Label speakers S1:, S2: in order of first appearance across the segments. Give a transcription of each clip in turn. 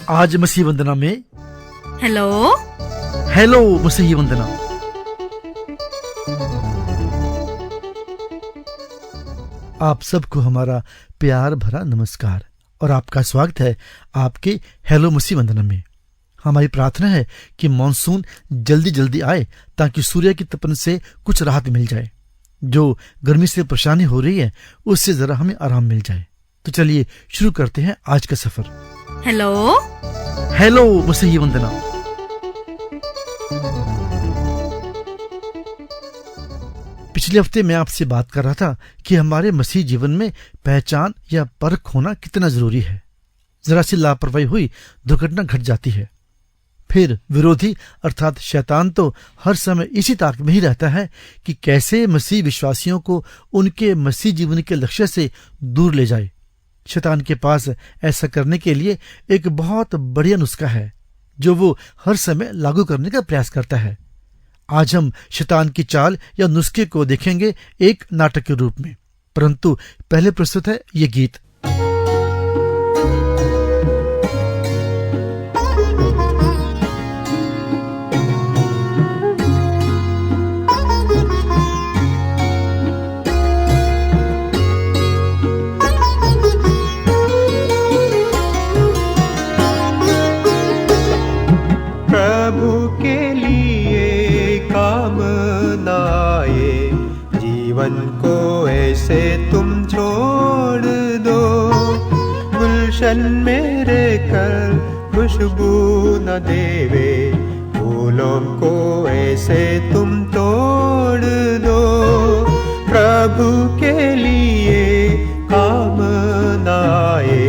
S1: आज मसीह वंदना में
S2: हेलो
S1: मसीह वंदना। आप सबको हमारा प्यार भरा नमस्कार और आपका स्वागत है आपके हेलो मसीह वंदना में। हमारी प्रार्थना है कि मॉनसून जल्दी जल्दी आए ताकि सूर्य की तपन से कुछ राहत मिल जाए। जो गर्मी से परेशानी हो रही है उससे जरा हमें आराम मिल जाए। तो चलिए शुरू करते हैं आज का सफर। हेलो मसीह वंदना। पिछले हफ्ते मैं आपसे बात कर रहा था कि हमारे मसीह जीवन में पहचान या परख होना कितना जरूरी है। जरा सी लापरवाही हुई दुर्घटना घट जाती है। फिर विरोधी अर्थात शैतान तो हर समय इसी ताक में ही रहता है कि कैसे मसीह विश्वासियों को उनके मसीह जीवन के लक्ष्य से दूर ले जाए। शैतान के पास ऐसा करने के लिए एक बहुत बढ़िया नुस्खा है जो वो हर समय लागू करने का प्रयास करता है। आज हम शैतान की चाल या नुस्खे को देखेंगे एक नाटक के रूप में, परंतु पहले प्रस्तुत है ये गीत।
S3: प्रभु के लिए काम नाए, जीवन को ऐसे तुम छोड़ दो। गुलशन में रहकर खुशबू न देवे, फूलों को ऐसे तुम तोड़ दो। प्रभु के लिए काम नाए,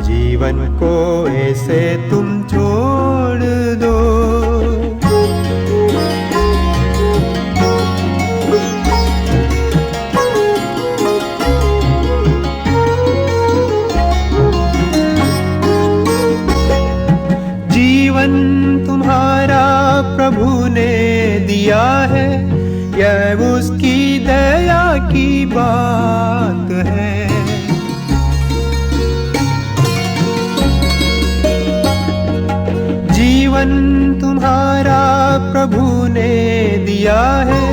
S3: जीवन को ऐसे तुम छोड़ दो। जीवन तुम्हारा प्रभु ने दिया है, यह उसकी दया की बात है। जीवन तुम्हारा प्रभु ने दिया है,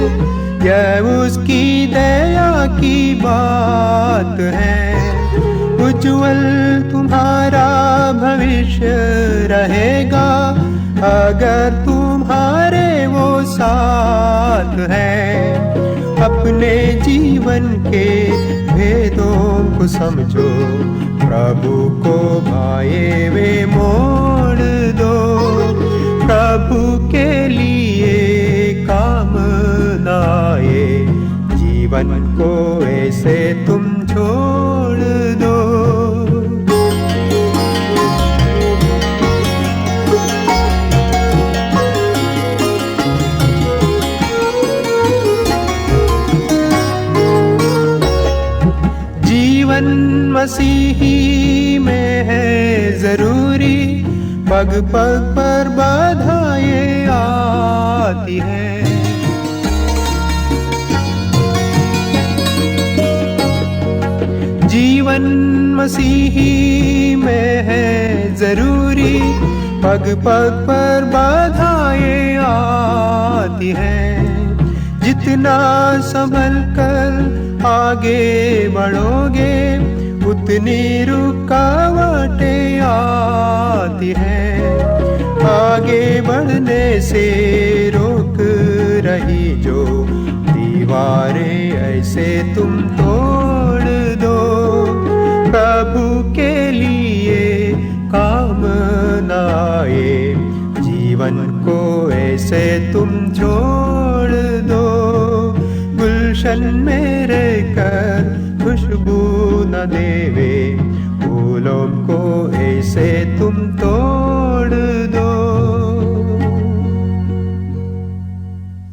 S3: यह उसकी दया की बात है। उज्ज्वल तुम्हारा भविष्य रहेगा अगर तुम्हारे वो साथ है। अपने जीवन के भेदों को समझो, प्रभु को भाए वे मोड़ दो। प्रभु के लिए काम नाए, जीवन को ऐसे तुम छोड़ दो। जीवन मसीही में है जरूरी, पग पग पर बाधाएं आती हैं। जीवन मसीही में है जरूरी, पग पग पर बाधाएं आती हैं। जितना संभल कर आगे बढ़ोगे, उतनी रुकावटें आती हैं। आगे बढ़ने से रोक रही जो दीवारें, ऐसे तुम तोड़ दो। प्रभु के लिए काम नाए, जीवन को ऐसे तुम छोड़ दो। गुलशन में रहकर खुशबू न देवे, फूलों को ऐसे तुम तोड़ दो।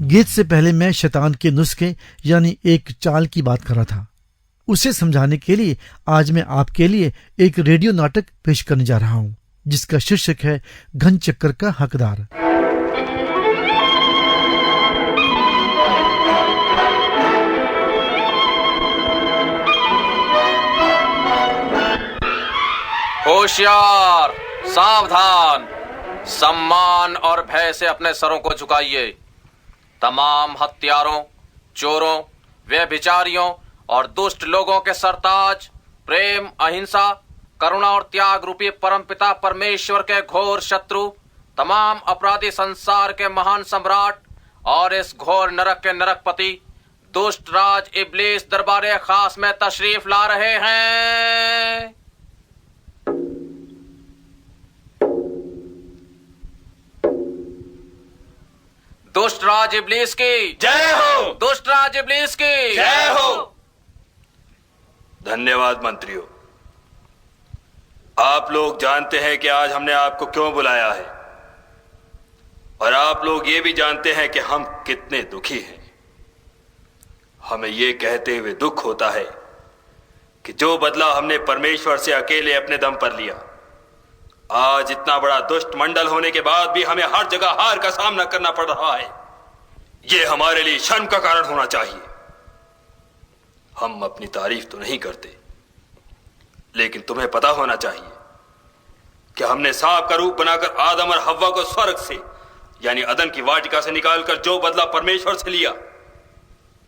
S1: गीत से पहले मैं शैतान के नुस्खे यानी एक चाल की बात कर रहा था। उसे समझाने के लिए आज मैं आपके लिए एक रेडियो नाटक पेश करने जा रहा हूं जिसका शीर्षक है घन चक्कर का हकदार।
S4: होशियार,
S2: सावधान, सम्मान और भय से अपने सरों को झुकाइए। तमाम हत्यारों, चोरों, व्यभिचारियों और दुष्ट लोगों के सरताज प्रेम, अहिंसा, करुणा और त्याग रूपी परमपिता परमेश्वर के घोर शत्रु, तमाम अपराधी संसार के महान सम्राट और इस घोर नरक के नरकपति दुष्ट राज इब्लीस दरबारे खास में तशरीफ ला रहे हैं। दुष्ट राज इब्लीस की
S4: जय हो।
S2: दुष्ट राज इब्लीस की
S4: जय हो। धन्यवाद मंत्रियों। आप लोग जानते हैं कि आज हमने आपको क्यों बुलाया है, और आप लोग ये भी जानते हैं कि हम कितने दुखी हैं। हमें ये कहते हुए दुख होता है कि जो बदला हमने परमेश्वर से अकेले अपने दम पर लिया, आज इतना बड़ा दुष्ट मंडल होने के बाद भी हमें हर जगह हार का सामना करना पड़ रहा है। यह हमारे लिए शर्म का कारण होना चाहिए। हम अपनी तारीफ तो नहीं करते, लेकिन तुम्हें पता होना चाहिए कि हमने सांप का रूप बनाकर आदम और हव्वा को स्वर्ग से यानी अदन की वाटिका से निकालकर जो बदला परमेश्वर से लिया,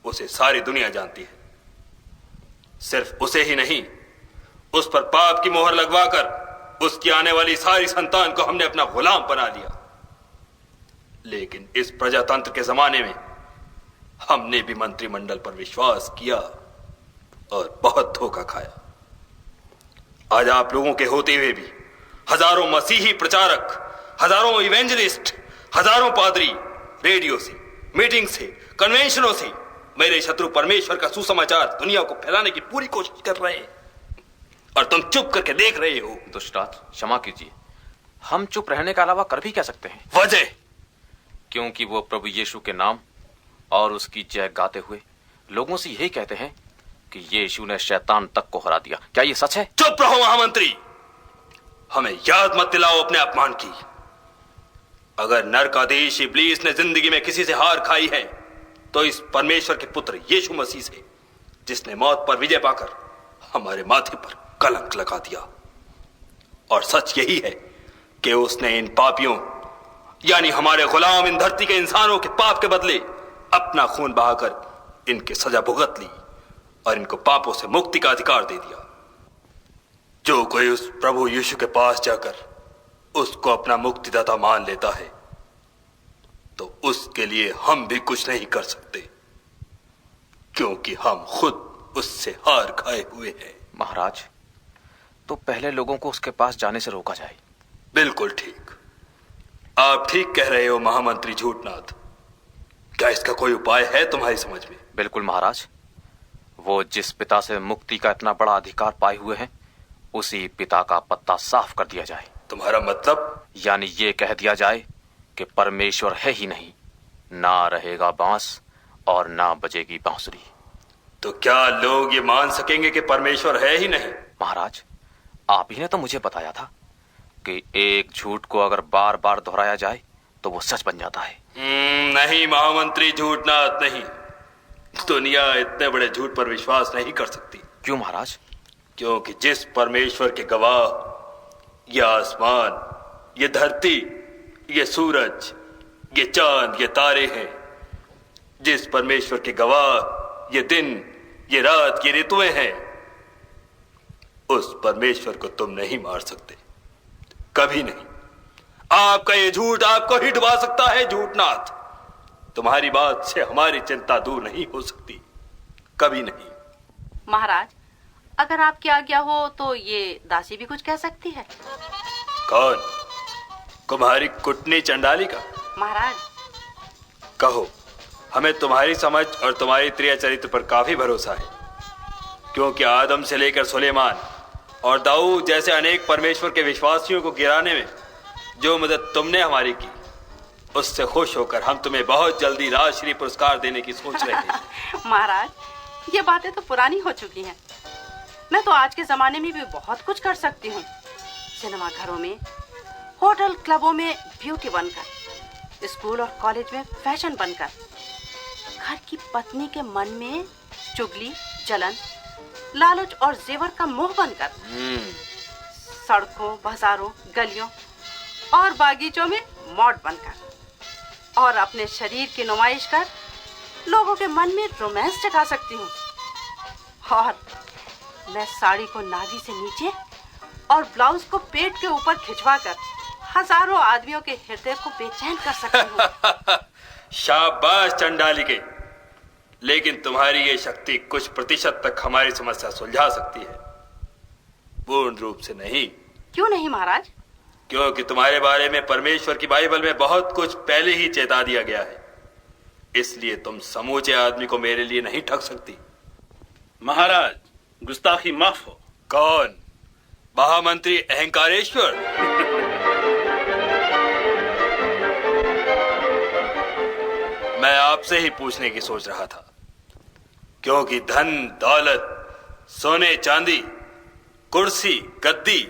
S4: उसे सारी दुनिया जानती है। सिर्फ उसे ही नहीं, उस पर पाप की मोहर लगवाकर उसकी आने वाली सारी संतान को हमने अपना गुलाम बना लिया। लेकिन इस प्रजातंत्र के जमाने में हमने भी मंत्रिमंडल पर विश्वास किया और बहुत धोखा खाया। आज आप लोगों के होते हुए भी हजारों मसीही प्रचारक, हजारों इवेंजलिस्ट, हजारों पादरी रेडियो से, मीटिंग से, कन्वेंशनों से मेरे शत्रु परमेश्वर का सुसमाचार दुनिया को फैलाने की पूरी कोशिश कर रहे हैं, और तुम चुप करके देख रहे हो।
S2: दुष्टराज क्षमा कीजिए, हम चुप रहने के अलावा कर भी क्या सकते हैं?
S4: वजह?
S2: क्योंकि वो प्रभु यीशु के नाम और उसकी जय गाते हुए लोगों से यही कहते हैं कि यीशु ने शैतान तक को हरा दिया। क्या ये सच है?
S4: चुप रहो महामंत्री, हमें याद मत दिलाओ अपने अपमान की। अगर नरकाधीश इब्लीस ने जिंदगी में किसी से हार खाई है तो इस परमेश्वर के पुत्र यीशु मसीह से, जिसने मौत पर विजय पाकर हमारे माथे पर कलंक लगा दिया। और सच यही है कि उसने इन पापियों यानी हमारे गुलाम इन धरती के इंसानों के पाप के बदले अपना खून बहाकर इनकी सजा भुगत ली और इनको पापों से मुक्ति का अधिकार दे दिया। जो कोई उस प्रभु यीशु के पास जाकर उसको अपना मुक्तिदाता मान लेता है तो उसके लिए हम भी कुछ नहीं कर सकते, क्योंकि हम खुद उससे हार खाए हुए हैं।
S2: महाराज, तो पहले लोगों को उसके पास जाने से रोका जाए।
S4: बिल्कुल ठीक, आप ठीक कह रहे हो महामंत्री झूठनाथ। क्या इसका कोई उपाय है तुम्हारी समझ में?
S2: बिल्कुल महाराज, वो जिस पिता से मुक्ति का इतना बड़ा अधिकार पाए हुए हैं, उसी पिता का पत्ता साफ कर दिया जाए।
S4: तुम्हारा मतलब?
S2: यानी ये कह दिया जाए कि परमेश्वर है ही नहीं, ना रहेगा बांस और ना बजेगी बांसुरी।
S4: तो क्या लोग ये मान सकेंगे कि परमेश्वर है ही नहीं?
S2: महाराज, आप ही ने तो मुझे बताया था कि एक झूठ को अगर बार बार दोहराया जाए तो वो सच बन जाता है।
S4: नहीं महामंत्री झूठनाथ, नहीं। दुनिया इतने बड़े झूठ पर विश्वास नहीं कर सकती।
S2: क्यों महाराज?
S4: क्योंकि जिस परमेश्वर के गवाह ये आसमान, ये धरती, ये सूरज, ये चांद, ये तारे हैं, जिस परमेश्वर के गवाह ये दिन, ये रात, ये ऋतुएं हैं, उस परमेश्वर को तुम नहीं मार सकते, कभी नहीं। आपका ये झूठ आपको ही डुबा सकता है झूठनाथ। तुम्हारी बात से हमारी चिंता दूर नहीं हो सकती, कभी नहीं।
S5: महाराज, अगर आपकी आज्ञा हो तो ये दासी भी कुछ कह सकती है।
S4: कौन? कुम्हारी कुटनी चंडाली का?
S5: महाराज,
S4: कहो। हमें तुम्हारी समझ और तुम्हारी त्रिय चरित्र पर काफी भरोसा है, क्योंकि आदम से लेकर सुलेमान और दाऊद जैसे अनेक परमेश्वर के विश्वासियों को गिराने में जो मदद तुमने हमारी की, उससे खुश होकर हम तुम्हें बहुत जल्दी राजश्री पुरस्कार देने की सोच रहे हैं।
S5: महाराज, ये बातें तो पुरानी हो चुकी हैं। मैं तो आज के जमाने में भी बहुत कुछ कर सकती हूँ। सिनेमा घरों में, होटल क्लबों में ब्यूटी बनकर, स्कूल और कॉलेज में फैशन बनकर, घर की पत्नी के मन में चुगली, जलन, लालच और जेवर का मोह बनकर, सड़कों, बाजारों, गलियों और बागीचों में मॉड बनकर और अपने शरीर की नुमाइश कर लोगों के मन में रोमांस जगा सकती हूँ। और मैं साड़ी को नाभि से नीचे और ब्लाउज को पेट के ऊपर खिंचवाकर हजारों आदमियों के हृदय को बेचैन कर सकती हूँ।
S4: शाबाश चंडालिके, लेकिन तुम्हारी ये शक्ति कुछ प्रतिशत तक हमारी समस्या सुलझा सकती है, पूर्ण रूप से नहीं।
S5: क्यों नहीं महाराज?
S4: क्योंकि तुम्हारे बारे में परमेश्वर की बाइबल में बहुत कुछ पहले ही चेता दिया गया है, इसलिए तुम समूचे आदमी को मेरे लिए नहीं ठग सकती।
S6: महाराज, गुस्ताखी माफ हो।
S4: कौन? महामंत्री अहंकारेश्वर? मैं आपसे ही पूछने की सोच रहा था, क्योंकि धन दौलत, सोने चांदी, कुर्सी, गद्दी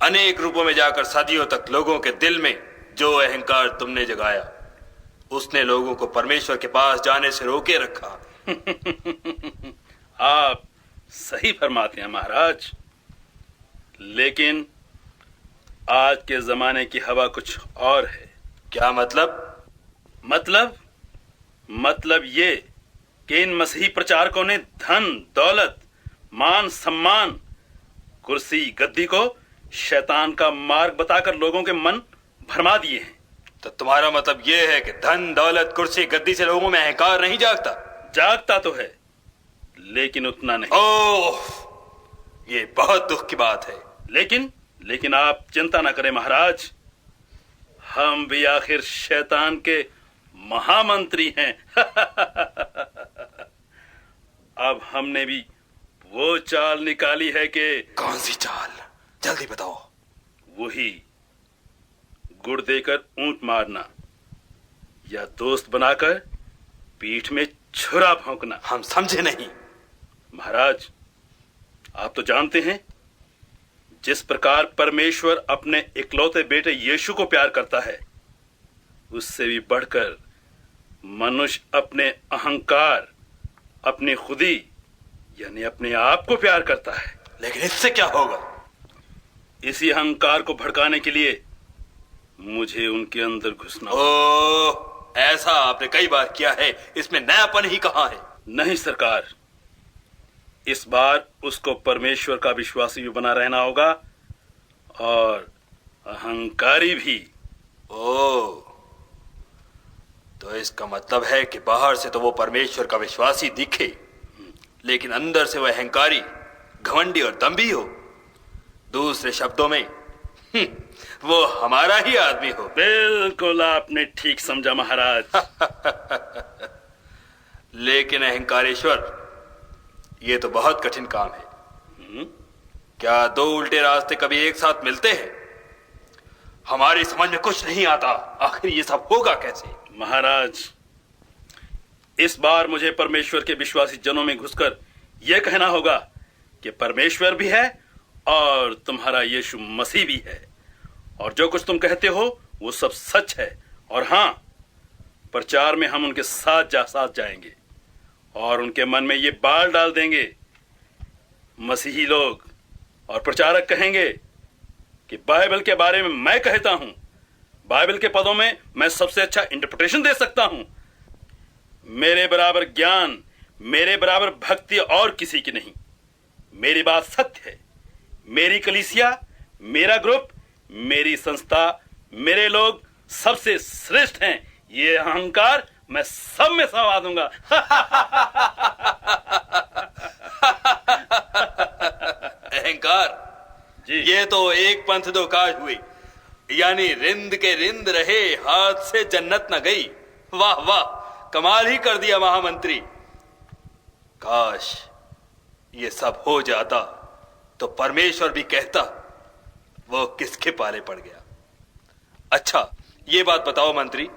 S4: अनेक रूपों में जाकर सदियों तक लोगों के दिल में जो अहंकार तुमने जगाया, उसने लोगों को परमेश्वर के पास जाने से रोके रखा।
S6: आप सही फरमाते हैं महाराज, लेकिन आज के जमाने की हवा कुछ और है।
S4: क्या मतलब?
S6: मतलब ये कि इन मसीही प्रचारकों ने धन दौलत, मान सम्मान, कुर्सी गद्दी को शैतान का मार्ग बताकर लोगों के मन भरमा दिए हैं।
S4: तो तुम्हारा मतलब ये है कि धन दौलत कुर्सी गद्दी से लोगों में अहंकार नहीं जागता?
S6: जागता तो है, लेकिन उतना नहीं।
S4: ओह, ये बहुत दुख की बात है।
S6: लेकिन आप चिंता ना करें महाराज, हम भी आखिर शैतान के महामंत्री हैं। अब हमने भी वो चाल निकाली है कि...
S4: कौन सी चाल? जल्दी बताओ।
S6: वही गुड़ देकर ऊंट मारना या दोस्त बनाकर पीठ में छुरा भोंकना।
S4: हम समझे नहीं।
S6: महाराज, आप तो जानते हैं जिस प्रकार परमेश्वर अपने इकलौते बेटे यीशु को प्यार करता है, उससे भी बढ़कर मनुष्य अपने अहंकार, अपनी खुदी यानी अपने आप को प्यार करता है।
S4: लेकिन इससे क्या होगा?
S6: इसी अहंकार को भड़काने के लिए मुझे उनके अंदर घुसना।
S4: ओह, ऐसा आपने कई बार किया है, इसमें नयापन ही कहां है?
S6: नहीं सरकार, इस बार उसको परमेश्वर का विश्वासी भी बना रहना होगा और अहंकारी भी।
S4: ओह, तो इसका मतलब है कि बाहर से तो वो परमेश्वर का विश्वासी दिखे, लेकिन अंदर से वो अहंकारी, घमंडी और दंभी हो। दूसरे शब्दों में वो हमारा ही आदमी हो।
S6: बिल्कुल आपने ठीक समझा महाराज।
S4: लेकिन अहंकारेश्वर, ये तो बहुत कठिन काम है। क्या दो उल्टे रास्ते कभी एक साथ मिलते हैं? हमारी समझ में कुछ नहीं आता, आखिर ये सब होगा कैसे?
S6: महाराज, इस बार मुझे परमेश्वर के विश्वासी जनों में घुसकर यह कहना होगा कि परमेश्वर भी है और तुम्हारा यीशु मसीह भी है, और जो कुछ तुम कहते हो वो सब सच है। और हां, प्रचार में हम उनके साथ जाएंगे और उनके मन में ये बाल डाल देंगे। मसीही लोग और प्रचारक कहेंगे कि बाइबल के बारे में मैं कहता हूं, बाइबल के पदों में मैं सबसे अच्छा इंटरप्रिटेशन दे सकता हूं। मेरे बराबर ज्ञान, मेरे बराबर भक्ति और किसी की नहीं। मेरी बात सत्य है। मेरी कलीसिया, मेरा ग्रुप, मेरी संस्था, मेरे लोग सबसे श्रेष्ठ हैं। ये अहंकार मैं सब में समा दूंगा।
S4: अहंकार
S6: जी,
S4: ये तो एक पंथ दो काज हुई, यानी रिंद के रिंद रहे, हाथ से जन्नत न गई। वाह वाह, कमाल ही कर दिया महामंत्री। काश ये सब हो जाता तो परमेश्वर भी कहता वो किसके पाले पड़ गया। अच्छा, ये बात बताओ मंत्री,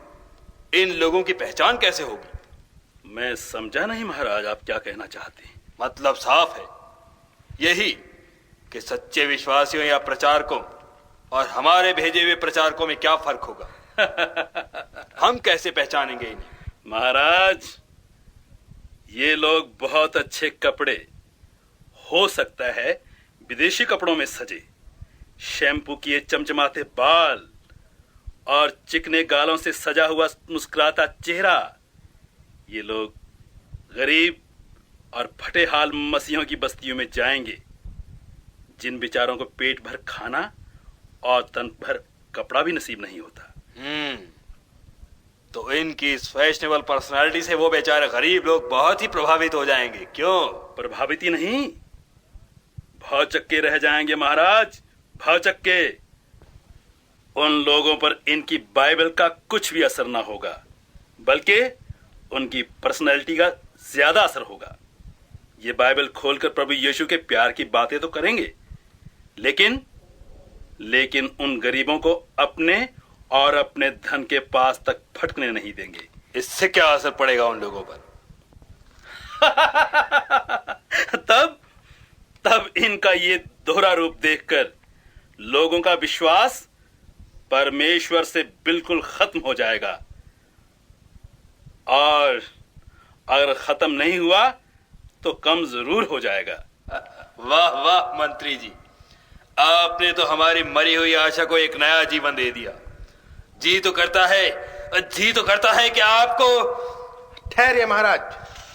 S4: इन लोगों की पहचान कैसे होगी?
S6: मैं समझा नहीं महाराज, आप क्या कहना चाहते हैं?
S4: मतलब साफ है, यही कि सच्चे विश्वासियों या प्रचारकों और हमारे भेजे हुए प्रचारकों में क्या फर्क होगा? हम कैसे पहचानेंगे इन्हें?
S6: महाराज, ये लोग बहुत अच्छे कपड़े, हो सकता है विदेशी कपड़ों में सजे, शैम्पू किए चमचमाते बाल और चिकने गालों से सजा हुआ मुस्कुराता चेहरा, ये लोग गरीब और फटे हाल मसीहों की बस्तियों में जाएंगे, जिन बेचारों को पेट भर खाना और तन भर कपड़ा भी नसीब नहीं होता।
S4: तो इनकी इस फैशनेबल पर्सनालिटी से वो बेचारे गरीब लोग बहुत ही प्रभावित हो जाएंगे। क्यों?
S6: प्रभावित ही नहीं, भौचक्के रह जाएंगे महाराज, भौचक्के। उन लोगों पर इनकी बाइबल का कुछ भी असर ना होगा, बल्कि उनकी पर्सनैलिटी का ज्यादा असर होगा। ये बाइबल खोलकर प्रभु यीशु के प्यार की बातें तो करेंगे, लेकिन उन गरीबों को अपने और अपने धन के पास तक फटकने नहीं देंगे।
S4: इससे क्या असर पड़ेगा उन लोगों पर?
S6: तब इनका ये दोहरा रूप देखकर लोगों का विश्वास परमेश्वर से बिल्कुल खत्म हो जाएगा, और अगर खत्म नहीं हुआ तो कम जरूर हो जाएगा।
S4: वाह वाह मंत्री जी, आपने तो हमारी मरी हुई आशा को एक नया जीवन दे दिया। जी तो करता है कि आपको।
S7: ठहरिए महाराज,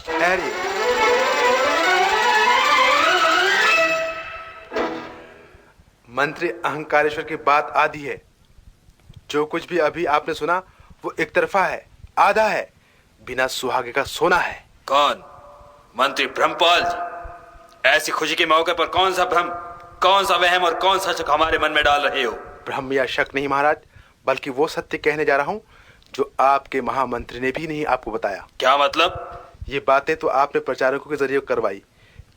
S7: ठहरिए। मंत्री अहंकारेश्वर की बात आधी है। जो कुछ भी अभी आपने सुना वो एक तरफा है, आधा है, बिना सुहागे का सोना है।
S4: कौन? मंत्री ब्रह्मपाल जी, ऐसी खुशी के मौके पर कौन सा भ्रम, कौन सा वहम और कौन सा शक हमारे मन में डाल रहे हो?
S7: भ्रम या शक नहीं महाराज, बल्कि वो सत्य कहने जा रहा हूं जो आपके महामंत्री ने भी नहीं आपको बताया।
S4: क्या मतलब?
S7: ये बातें तो आपने प्रचारकों के जरिए करवाई।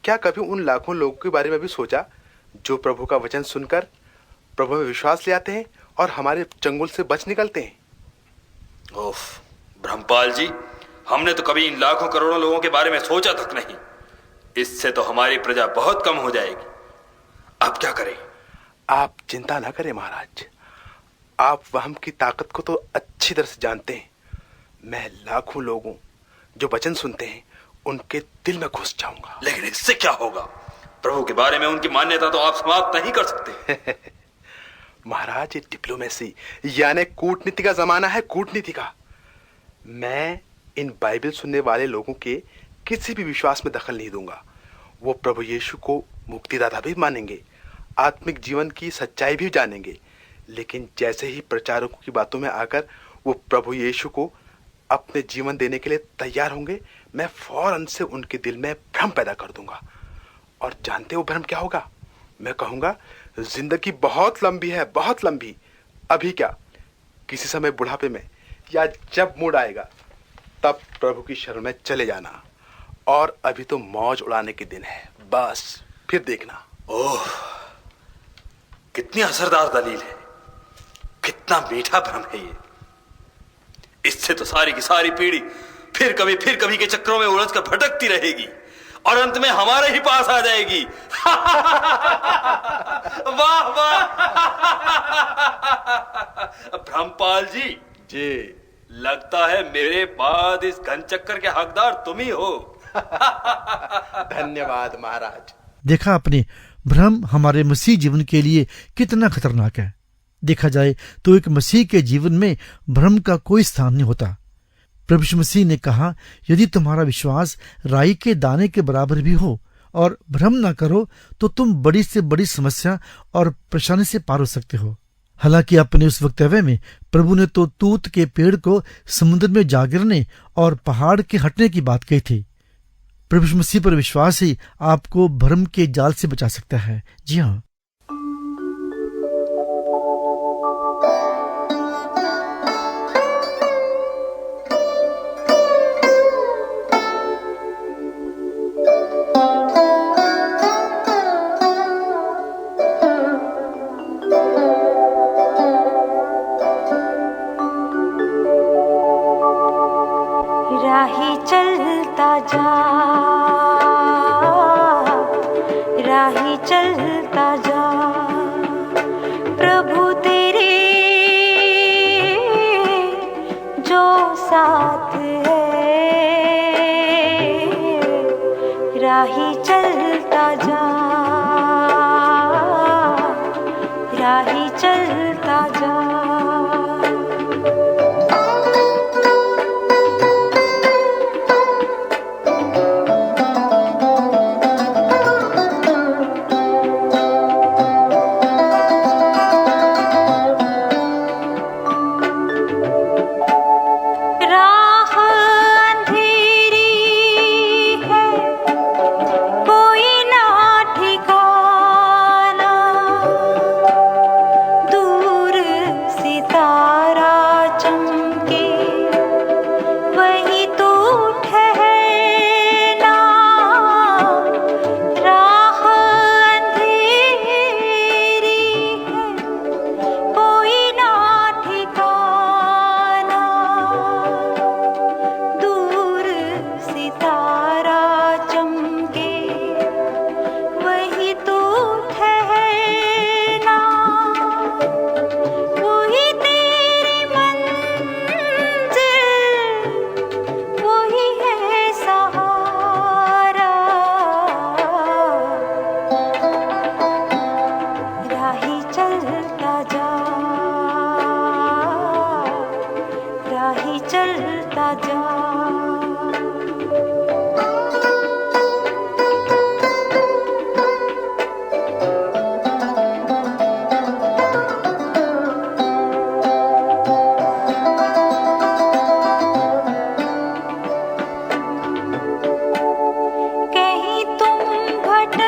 S7: क्या कभी उन लाखों लोगों के बारे में भी सोचा जो प्रभु का वचन सुनकर प्रभु में विश्वास ले आते हैं और हमारे चंगुल से बच निकलते हैं?
S4: ओफ ब्रह्मपाल जी, हमने तो कभी इन लाखों करोड़ों लोगों के बारे में सोचा तक नहीं। इससे तो हमारी प्रजा बहुत कम हो जाएगी। अब क्या करें?
S7: आप चिंता ना करें महाराज, आप वहम की ताकत को तो अच्छी तरह से जानते हैं। मैं लाखों लोगों जो वचन सुनते हैं उनके दिल में घुस जाऊंगा।
S4: लेकिन इससे क्या होगा? प्रभु के बारे में उनकी मान्यता तो आप समाप्त नहीं कर सकते।
S7: महाराज, ये डिप्लोमेसी यानी कूटनीति का जमाना है, कूटनीति का। मैं इन बाइबल सुनने वाले लोगों के किसी भी विश्वास में दखल नहीं दूंगा। वो प्रभु यीशु को मुक्तिदाता भी मानेंगे, आत्मिक जीवन की सच्चाई भी जानेंगे, लेकिन जैसे ही प्रचारकों की बातों में आकर वो प्रभु यीशु को अपने जीवन देने के लिए तैयार होंगे, मैं फौरन से उनके दिल में भ्रम पैदा कर दूंगा। और जानते हो भ्रम क्या होगा? मैं कहूंगा जिंदगी बहुत लंबी है, बहुत लंबी। अभी क्या, किसी समय बुढ़ापे में या जब मूड आएगा तब प्रभु की शरण में चले जाना। और अभी तो मौज उड़ाने के दिन है, बस फिर देखना।
S4: ओह, कितनी असरदार दलील है, कितना मीठा भ्रम है ये। इससे तो सारी की सारी पीढ़ी फिर कभी के चक्रों में उलझकर भटकती रहेगी और अंत में हमारे ही पास आ जाएगी। वाह वाह। ब्रह्मपाल जी, लगता है मेरे बाद इस घन चक्कर के हकदार तुम ही हो।
S7: धन्यवाद महाराज।
S1: देखा आपने, भ्रम हमारे मसीह जीवन के लिए कितना खतरनाक है। देखा जाए तो एक मसीह के जीवन में भ्रम का कोई स्थान नहीं होता। प्रभु यीशु मसीह ने कहा, यदि तुम्हारा विश्वास राई के दाने के बराबर भी हो और भ्रम ना करो तो तुम बड़ी से बड़ी समस्या और परेशानी से पार हो सकते हो। हालांकि अपने उस वक्तव्य में प्रभु ने तो तूत के पेड़ को समुद्र में जा गिरने और पहाड़ के हटने की बात कही थी। प्रभु यीशु मसीह पर विश्वास ही आपको भ्रम के जाल से बचा सकता है। जी हाँ,
S8: राही चलता जा, राही चलता जा, प्रभु तेरे जो साथ है। राही चलता जा,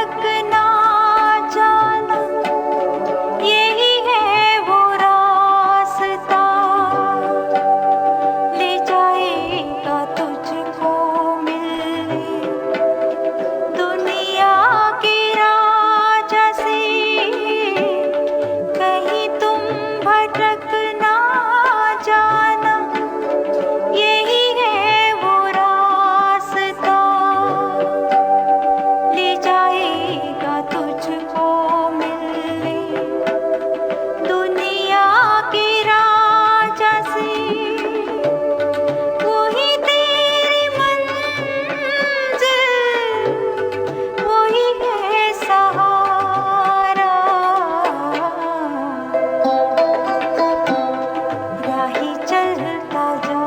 S8: भटक ना जाना, यही है वो रास्ता, ले जाएगा तुझको मिलने दुनिया के राजा से। कहीं तुम भटक ना जाना, यही है वो रास्ता, ले जाएगा तुझको मिलने दुनिया के राजा से। वही तेरी मंजिल, वही है सहारा, राही चलता जा,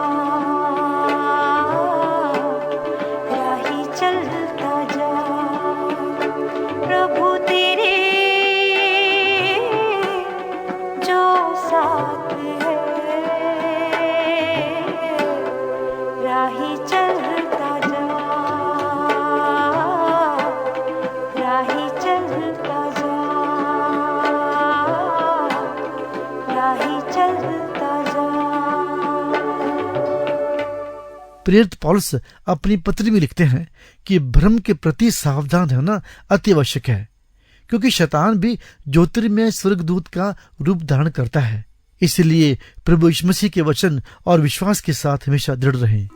S8: राही चलता जा। प्रभु तेरे जो साथ है, राही चलता जा, राही चलता जा, राही चलता जा।
S1: प्रेरित पौलुस अपनी पत्री में लिखते हैं कि भ्रम के प्रति सावधान रहना अति आवश्यक है, क्योंकि शैतान भी ज्योतिर्मय स्वर्गदूत का रूप धारण करता है। इसलिए प्रभु यीशु मसीह के वचन और विश्वास के साथ हमेशा दृढ़ रहें।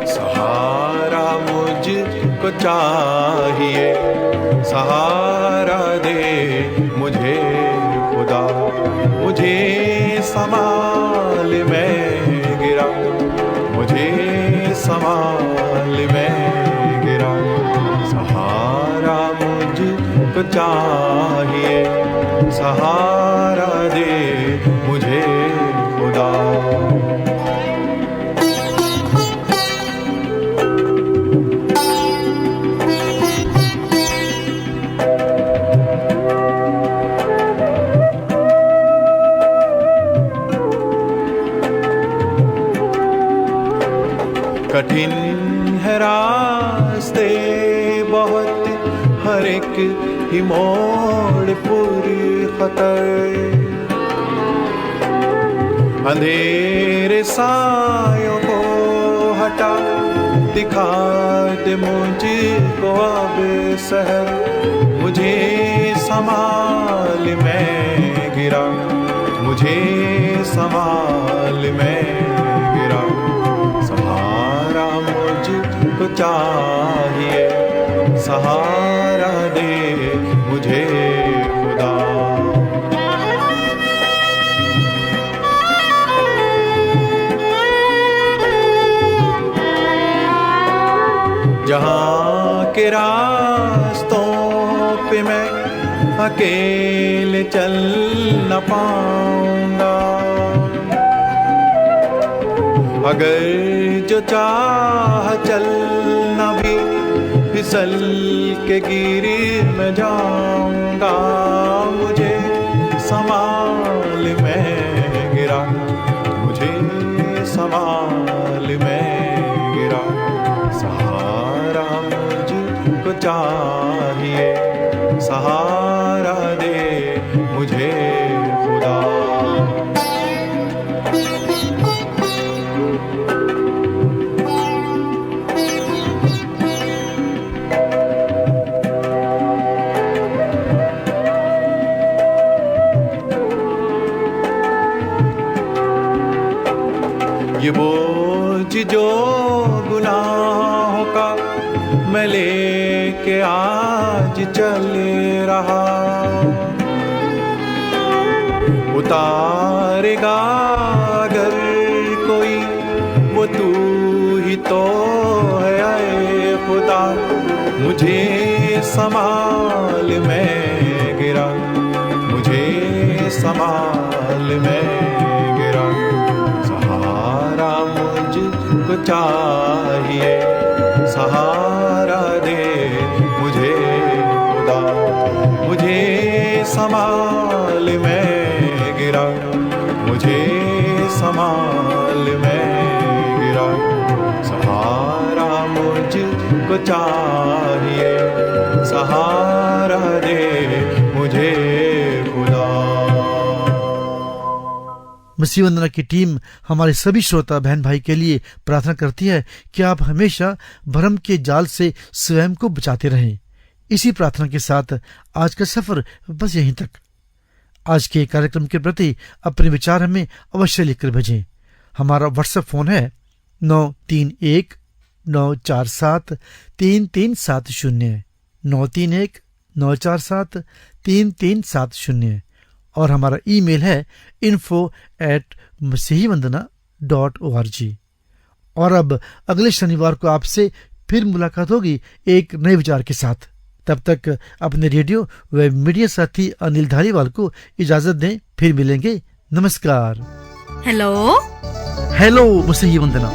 S3: सहारा मुझको चाहिए, सहारा दे मुझे खुदा, मुझे संभाल मैं गिरा, मुझे संभाल मैं गिरा। सहारा मुझको चाहिए, सहारा दे मुझे खुदा। कठिन है रास्ते बहुत, हर एक ही मोड़ पूरी खतर, अंधेरे सायों को हटा, दिखा दे मुझको अब शहर, मुझे संभाल मैं गिरा, मुझे संभाल मैं गिरा। सहारा मुझको चाहिए, सहारा दे मुझे खुदा। जहाँ के रास्तों पे मैं अकेले चल न पाऊंगा, अगर जो चाह चलना भी फिसल के गिर मैं जाऊंगा, मुझे संभाल मैं गिरा, मुझे संभाल मैं गिरा। सहारा मुझको चाहिए, सहारा दे मुझे खुदा। ये बोझ जो गुनाहों का मैं लेके आज चल रहा, उतारेगा अगर कोई वो तू ही तो है आए खुदा, मुझे संभाल मैं गिरा, मुझे संभाल मैं गिरा। सहारा मुझको चाहिए, सहारा दे मुझे खुदा, मुझे संभाल मैं गिरा, मुझे संभाल में गिरा, सहारा मुझको चाहिए, सहारा दे मुझे खुदा।
S1: मसीह वंदना की टीम हमारे सभी श्रोता बहन भाई के लिए प्रार्थना करती है कि आप हमेशा भ्रम के जाल से स्वयं को बचाते रहें। इसी प्रार्थना के साथ आज का सफर बस यहीं तक। आज के कार्यक्रम के प्रति अपने विचार हमें अवश्य लिखकर भेजें। हमारा व्हाट्सएप फोन है 931-947-3370, 931-947-3370, और हमारा ईमेल है info@masihivandana.org। और अब अगले शनिवार को आपसे फिर मुलाकात होगी एक नए विचार के साथ। तब तक अपने रेडियो व मीडिया साथी अनिल धारीवाल को इजाजत दें। फिर मिलेंगे। नमस्कार।
S9: हेलो
S1: हेलो मसीह वंदना।